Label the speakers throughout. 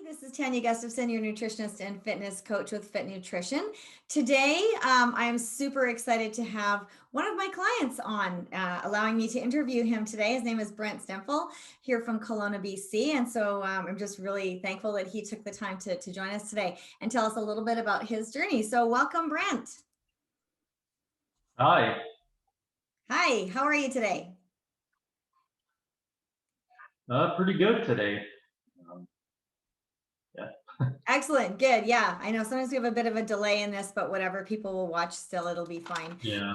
Speaker 1: This is Tanya Gustafson, your nutritionist and fitness coach with Fit Nutrition. Today, I am super excited to have one of my clients on, allowing me to interview him today. His name is Brent Stenfel, here from Kelowna, BC. And so I'm just really thankful that he took the time to join us today and tell us a little bit about his journey. So welcome, Brent.
Speaker 2: Hi.
Speaker 1: Hi, how are you today?
Speaker 2: Pretty good today. Um, yeah.
Speaker 1: Excellent. Good. Yeah. I know sometimes we have a bit of a delay in this, but whatever, people will watch still, it'll be fine.
Speaker 2: Yeah.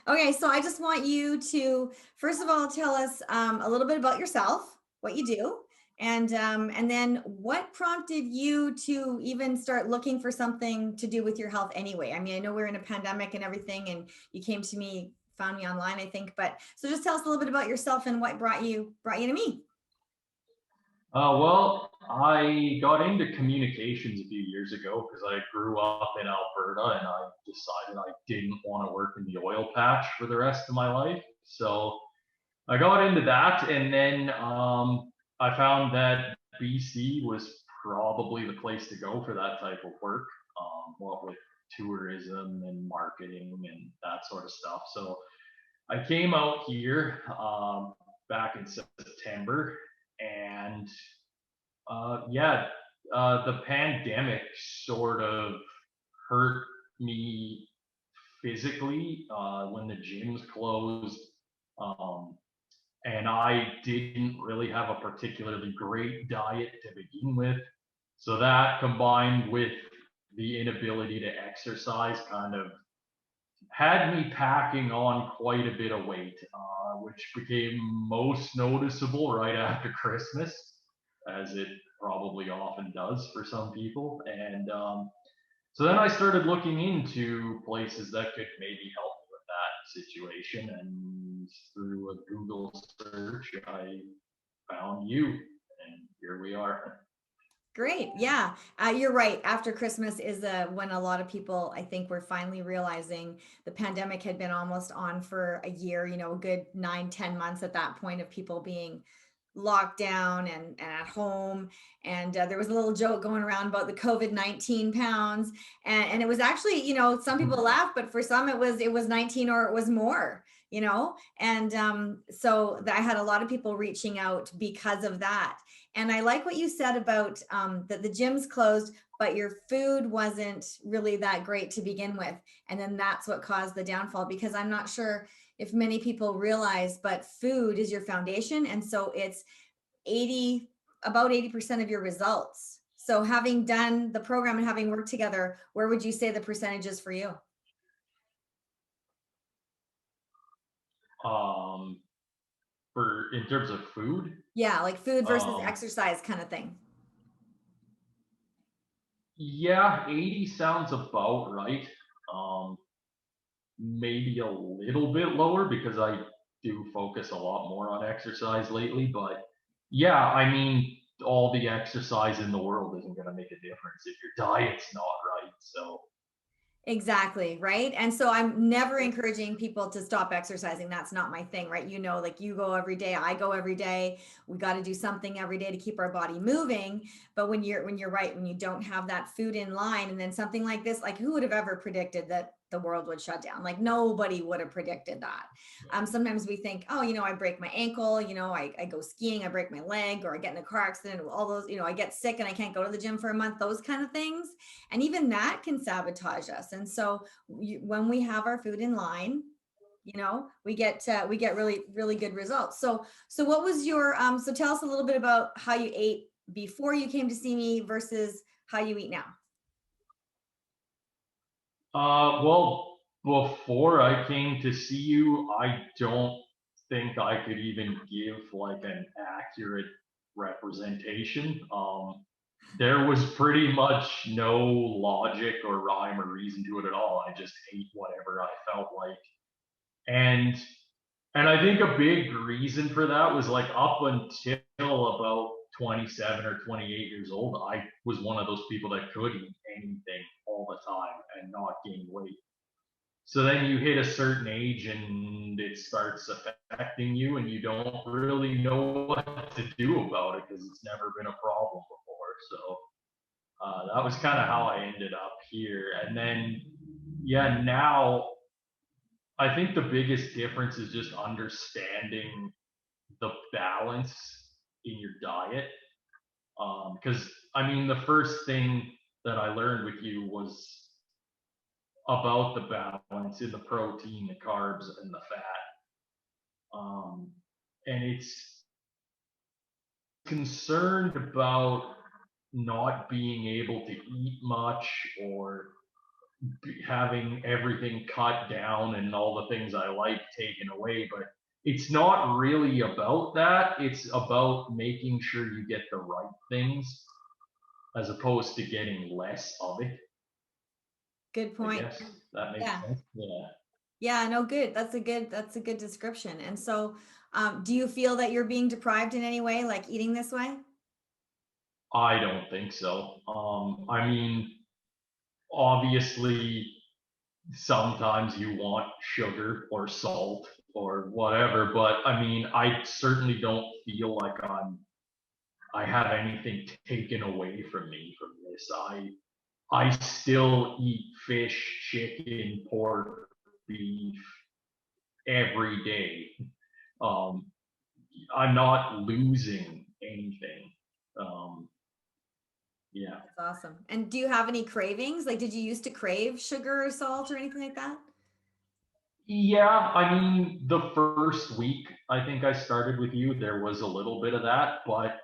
Speaker 1: Okay. So I just want you to, first of all, tell us a little bit about yourself, what you do, and then what prompted you to even start looking for something to do with your health anyway? I mean, I know we're in a pandemic and everything, and you came to me, found me online, I think, but so just tell us a little bit about yourself and what brought you to me.
Speaker 2: Well, I got into communications a few years ago because I grew up in Alberta and I decided I didn't want to work in the oil patch for the rest of my life. So I got into that, and then I found that BC was probably the place to go for that type of work, what with tourism and marketing and that sort of stuff. So I came out here back in September, and yeah, the pandemic sort of hurt me physically when the gyms closed. Um, and I didn't really have a particularly great diet to begin with. So that combined with the inability to exercise kind of had me packing on quite a bit of weight, which became most noticeable right after Christmas, as it probably often does for some people. And so then I started looking into places that could maybe help me with that situation. And through a Google search, I found you, and here we are.
Speaker 1: Great. Yeah. You're right. After Christmas is when a lot of people, I think, were finally realizing the pandemic had been almost on for a year, a good 9, 10 months at that point of people being locked down and at home. And there was a little joke going around about the COVID-19 pounds. And it was actually, some people laugh, but for some it was 19 or it was more, and so I had a lot of people reaching out because of that. And I like what you said about that the gym's closed, but your food wasn't really that great to begin with. And then that's what caused the downfall, because I'm not sure if many people realize, but food is your foundation. And so it's about 80% of your results. So having done the program and having worked together, where would you say the percentage is for you?
Speaker 2: Um, for in terms of food,
Speaker 1: Yeah, like food versus
Speaker 2: um,
Speaker 1: exercise kind of thing.
Speaker 2: yeah, 80 sounds about right. Um, Maybe a little bit lower because I do focus a lot more on exercise lately. But yeah, I mean, all the exercise in the world isn't going to make a difference if your diet's not right. So,
Speaker 1: Exactly, right? And so I'm never encouraging people to stop exercising. That's not my thing, right? Like you go every day, I go every day. We got to do something every day to keep our body moving. But when you're right, when you don't have that food in line, and then something like this, like who would have ever predicted that the world would shut down? Like nobody would have predicted that. Sometimes we think, oh, I break my ankle, I go skiing, I break my leg, or I get in a car accident, all those, I get sick and I can't go to the gym for a month, those kind of things. And even that can sabotage us. And so when we have our food in line, we get really, really good results. So what was your, so tell us a little bit about how you ate before you came to see me versus how you eat now.
Speaker 2: well, before I came to see you, I don't think I could even give like an accurate representation. There was pretty much no logic or rhyme or reason to it at all. I just ate whatever I felt like. And and I think a big reason for that was like up until about 27 or 28 years old, I was one of those people that could eat anything all the time and not gain weight. So then you hit a certain age and it starts affecting you, and you don't really know what to do about it because it's never been a problem before. So that was kind of how I ended up here. And then, yeah, now I think the biggest difference is just understanding the balance in your diet. Because I mean, the first thing that I learned with you was about the balance in the protein, the carbs, and the fat. And it's concerned about not being able to eat much or having everything cut down and all the things I like taken away. But it's not really about that. It's about making sure you get the right things as opposed to getting less of it.
Speaker 1: Good
Speaker 2: I
Speaker 1: point.
Speaker 2: guess that makes
Speaker 1: Yeah.
Speaker 2: sense. Yeah.
Speaker 1: Yeah, no, good. That's a good description. And so, do you feel that you're being deprived in any way, like eating this way?
Speaker 2: I don't think so. I mean, obviously, sometimes you want sugar or salt or whatever, but I mean, I certainly don't feel like I have anything taken away from me from this. I still eat fish, chicken, pork, beef every day. Um, I'm not losing anything. Um, yeah.
Speaker 1: That's awesome. And do you have any cravings? Like, did you used to crave sugar or salt or anything like that?
Speaker 2: Yeah, I mean, the first week I think I started with you, there was a little bit of that, but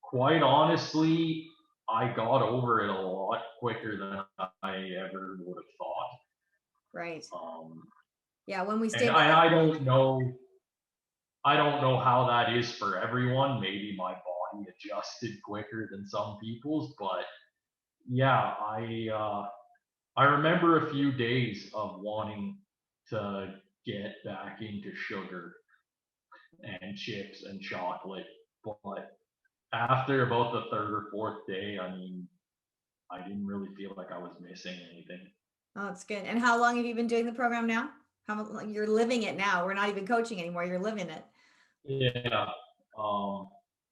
Speaker 2: quite honestly, I got over it a lot quicker than I ever would have thought.
Speaker 1: Right.
Speaker 2: Um,
Speaker 1: Yeah, when we
Speaker 2: and
Speaker 1: stabilize.
Speaker 2: I don't know how that is for everyone. Maybe my body adjusted quicker than some people's, but yeah, I remember a few days of wanting to get back into sugar and chips and chocolate, but after about the third or fourth day, I mean, I didn't really feel like I was missing anything.
Speaker 1: Oh, that's good. And how long have you been doing the program now? Like, you're living it now. We're not even coaching anymore. You're living it.
Speaker 2: Yeah. Um,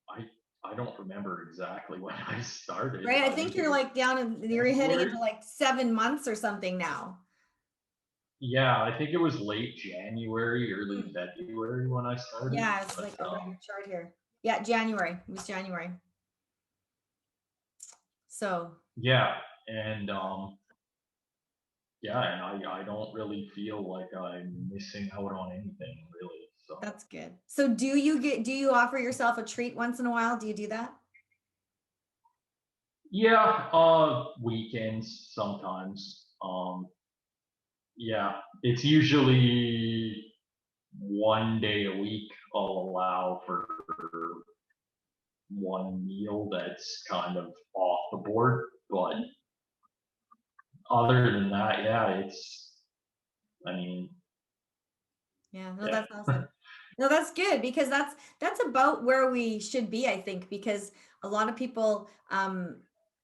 Speaker 2: I I don't remember exactly when I started.
Speaker 1: Right. I
Speaker 2: I
Speaker 1: think
Speaker 2: think it
Speaker 1: you're
Speaker 2: was
Speaker 1: like down and you're heading
Speaker 2: February.
Speaker 1: into like 7 months or something now.
Speaker 2: Yeah, I think it was late January, early
Speaker 1: Hmm.
Speaker 2: February when I started.
Speaker 1: Yeah, it's
Speaker 2: But
Speaker 1: like I've got your chart here. Yeah, January. It was January. So
Speaker 2: yeah, and yeah, and I don't really feel like I'm missing out on anything really. So
Speaker 1: that's good. So do you offer yourself a treat once in a while? Do you do that?
Speaker 2: yeah, weekends sometimes. Yeah, it's usually one day a week I'll allow for one meal that's kind of off the board. But other than that, yeah, I mean,
Speaker 1: Yeah, no,
Speaker 2: yeah.
Speaker 1: that's awesome. No, that's good because that's about where we should be, I think, because a lot of people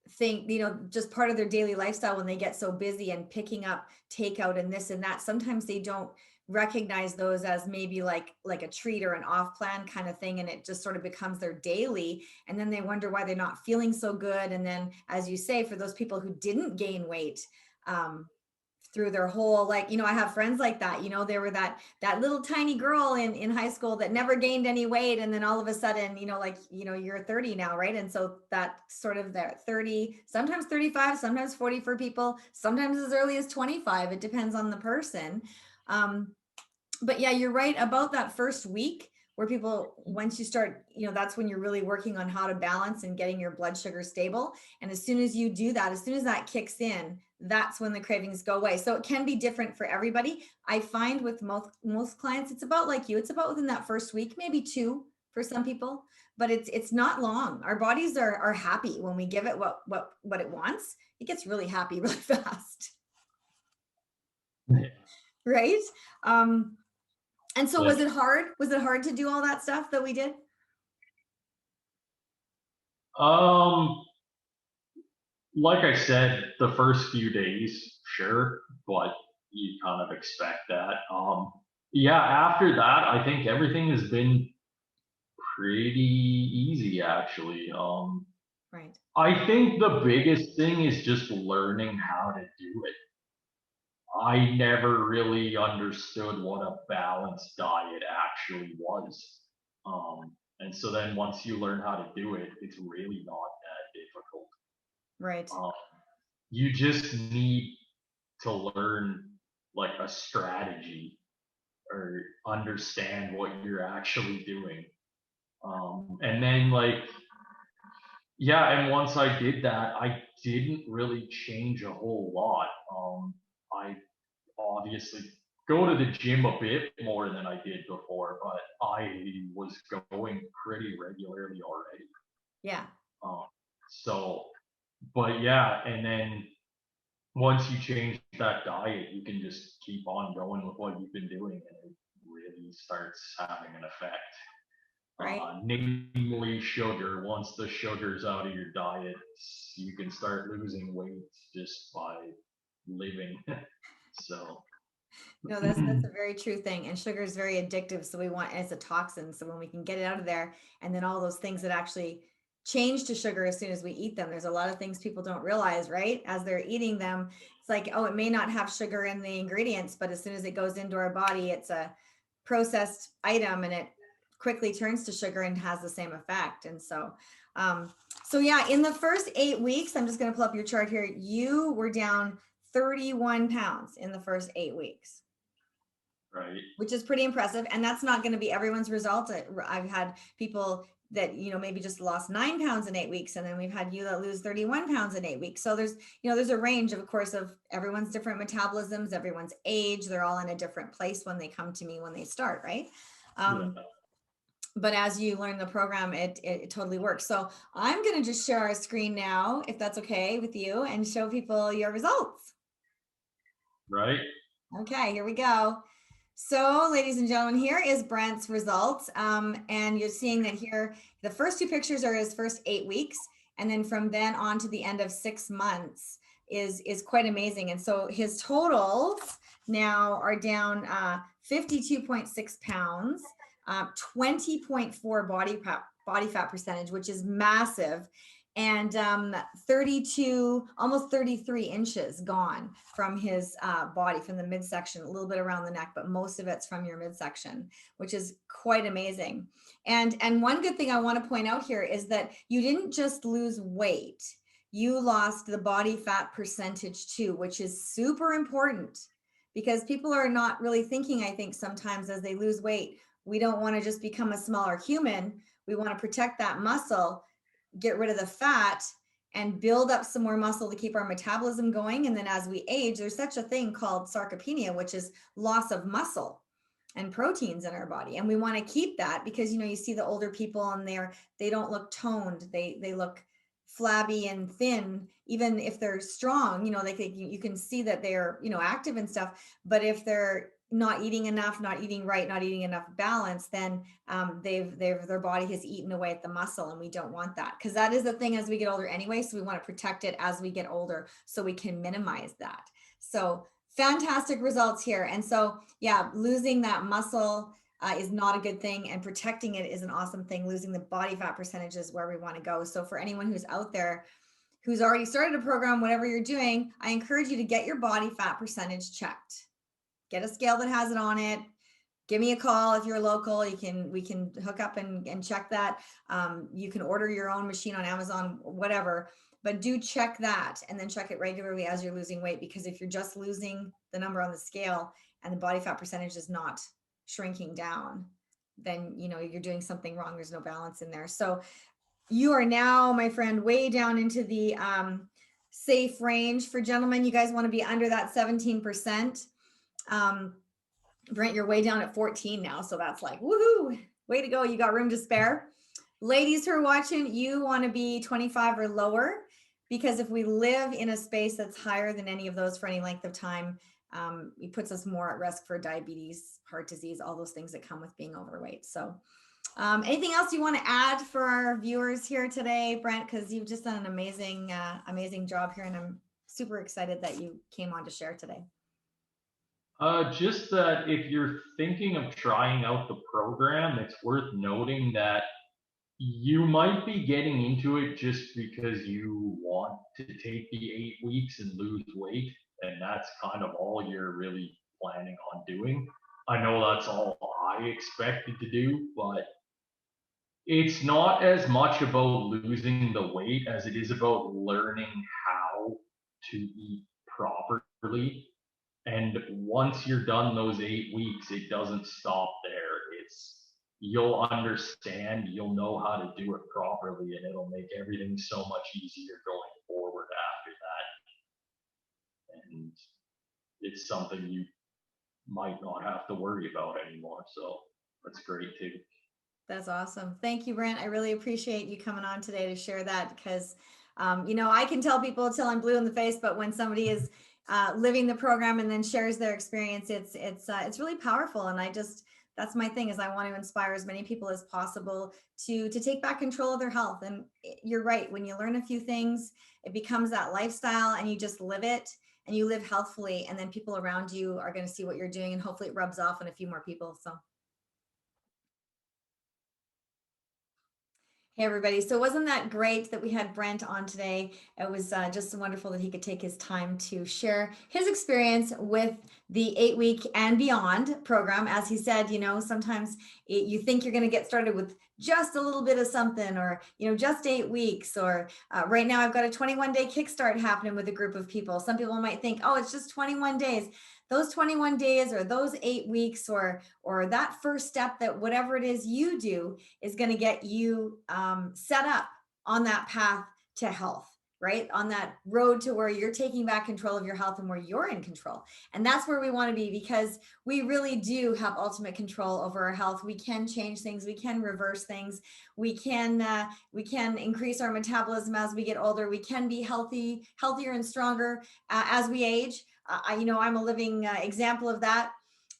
Speaker 1: think, just part of their daily lifestyle when they get so busy and picking up takeout and this and that, sometimes they don't recognize those as maybe like a treat or an off plan kind of thing, and it just sort of becomes their daily, and then they wonder why they're not feeling so good. And then, as you say, for those people who didn't gain weight, um, through their whole, like, I have friends like that, they were that little tiny girl in high school that never gained any weight, and then all of a sudden, like, you're 30 now, right? And so that sort of that 30, sometimes 35, sometimes 40 for people, sometimes as early as 25, it depends on the person. um, but yeah, you're right about that first week where people, once you start, that's when you're really working on how to balance and getting your blood sugar stable. And as soon as you do that, as soon as that kicks in, that's when the cravings go away. So it can be different for everybody. I find with most clients, it's about like you, it's about within that first week, maybe two for some people, but it's not long. Our bodies are happy when we give it what it wants. It gets really happy really fast, right? Um, and so
Speaker 2: Yeah.
Speaker 1: was it hard? Was it hard to do all that stuff that we did?
Speaker 2: Um, like I said, the first few days, sure, but you kind of expect that. Yeah, after that, I think everything has been pretty easy actually.
Speaker 1: Right.
Speaker 2: I think the biggest thing is just learning how to do it. I never really understood what a balanced diet actually was. And so then once you learn how to do it, it's really not that difficult.
Speaker 1: Right.
Speaker 2: Um, you just need to learn like a strategy or understand what you're actually doing. And then like, yeah, and once I did that, I didn't really change a whole lot. I obviously go to the gym a bit more than I did before, but I was going pretty regularly already.
Speaker 1: Yeah.
Speaker 2: Um, so, but yeah, and then once you change that diet, you can just keep on going with what you've been doing, and it really starts having an effect.
Speaker 1: Right.
Speaker 2: Namely sugar. Once the sugar's out of your diet, you can start losing weight just by living. So,
Speaker 1: No, that's a very true thing. And sugar is very addictive. So we want, and it's a toxin. So when we can get it out of there, and then all those things that actually change to sugar as soon as we eat them, there's a lot of things people don't realize, right? As they're eating them, it's like, oh, it may not have sugar in the ingredients, but as soon as it goes into our body, it's a processed item and it quickly turns to sugar and has the same effect. And um, so yeah, in the first 8 weeks, I'm just going to pull up your chart here. You were down 31 pounds in the first 8 weeks,
Speaker 2: right.
Speaker 1: which is pretty impressive. And that's not going to be everyone's result. I've had people that, maybe just lost 9 pounds in 8 weeks. And then we've had you that lose 31 pounds in 8 weeks. So there's a range of course, of everyone's different metabolisms, everyone's age, they're all in a different place when they come to me, when they start, right?
Speaker 2: Yeah.
Speaker 1: But as you learn the program, it totally works. So I'm going to just share our screen now, if that's okay with you, and show people your results.
Speaker 2: Right.
Speaker 1: Okay, here we go. So, ladies and gentlemen, here is Brent's results. And you're seeing that here, the first two pictures are his first 8 weeks. And then from then on to the end of 6 months is quite amazing. And so his totals now are down 52.6 pounds, 20.4 body fat percentage, which is massive, and 32, almost 33 inches gone from his body, from the midsection, a little bit around the neck, but most of it's from your midsection, which is quite amazing. And one good thing I want to point out here is that you didn't just lose weight, you lost the body fat percentage too, which is super important, because people are not really thinking, I think sometimes as they lose weight, we don't want to just become a smaller human. We want to protect that muscle, get rid of the fat, and build up some more muscle to keep our metabolism going. And then as we age, there's such a thing called sarcopenia, which is loss of muscle and proteins in our body. And we want to keep that, because you see the older people and they don't look toned. They look flabby and thin, even if they're strong, you can see that they're, active and stuff. But if they're not eating enough, not eating right, not eating enough balance, then their body has eaten away at the muscle, and we don't want that, because that is the thing as we get older anyway. So we want to protect it as we get older so we can minimize that. So fantastic results here. And so yeah, losing that muscle is not a good thing, and protecting it is an awesome thing. Losing the body fat percentage is where we want to go. So for anyone who's out there who's already started a program, whatever you're doing, I encourage you to get your body fat percentage checked. Get a scale that has it on it. Give me a call if you're local. We can hook up and check that. You can order your own machine on Amazon, whatever, but do check that, and then check it regularly as you're losing weight, because if you're just losing the number on the scale and the body fat percentage is not shrinking down, then you're doing something wrong. There's no balance in there. So you are now, my friend, way down into the safe range. For gentlemen, you guys want to be under that 17%. Brent, you're way down at 14 now. So that's like, woohoo, way to go. You got room to spare. Ladies who are watching, you want to be 25 or lower, because if we live in a space that's higher than any of those for any length of time, it puts us more at risk for diabetes, heart disease, all those things that come with being overweight. So anything else you want to add for our viewers here today, Brent? Because you've just done an amazing job here, and I'm super excited that you came on to share today.
Speaker 2: Just that if you're thinking of trying out the program, it's worth noting that you might be getting into it just because you want to take the 8 weeks and lose weight, and that's kind of all you're really planning on doing. I know that's all I expected to do, but it's not as much about losing the weight as it is about learning how to eat properly. And once you're done those 8 weeks, it doesn't stop there. You'll understand, you'll know how to do it properly, and it'll make everything so much easier going forward after that. And it's something you might not have to worry about anymore. So that's great too.
Speaker 1: That's awesome. Thank you, Brent. I really appreciate you coming on today to share that because, I can tell people till I'm blue in the face, but when somebody is living the program and then shares their experience, it's really powerful. And that's my thing is I want to inspire as many people as possible to take back control of their health. And you're right. When you learn a few things, it becomes that lifestyle and you just live it and you live healthfully. And then people around you are going to see what you're doing and hopefully it rubs off on a few more people. So. Hey, everybody. So, wasn't that great that we had Brent on today? It was just wonderful that he could take his time to share his experience with the 8 week and beyond program. As he said, sometimes you think you're going to get started with just a little bit of something or, just 8 weeks. Or right now, I've got a 21-day Kickstart happening with a group of people. Some people might think, oh, it's just 21 days. Those 21 days or those 8 weeks or that first step that whatever it is you do is going to get you set up on that path to health, right? On that road to where you're taking back control of your health and where you're in control. And that's where we want to be because we really do have ultimate control over our health. We can change things. We can reverse things. We can increase our metabolism as we get older. We can be healthier and stronger as we age. I'm a living example of that.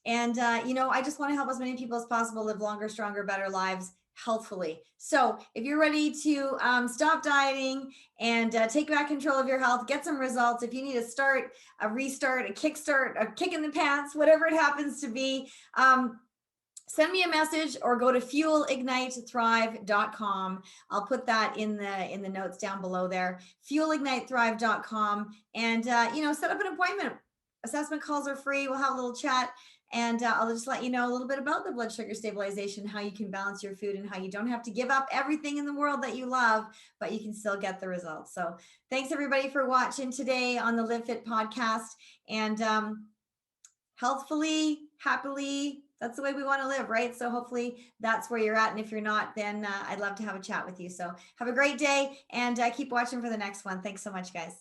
Speaker 1: And, I just want to help as many people as possible live longer, stronger, better lives healthfully. So if you're ready to stop dieting and take back control of your health, get some results, if you need a start, a restart, a kickstart, a kick in the pants, whatever it happens to be, send me a message or go to fuelignitethrive.com. I'll put that in the notes down below there. Fuelignitethrive.com and set up an appointment. Assessment calls are free. We'll have a little chat and I'll just let you know a little bit about the blood sugar stabilization, how you can balance your food and how you don't have to give up everything in the world that you love, but you can still get the results. So thanks everybody for watching today on the Live Fit podcast and healthfully, happily, that's the way we want to live, right? So hopefully that's where you're at. And if you're not, then I'd love to have a chat with you. So have a great day and keep watching for the next one. Thanks so much, guys.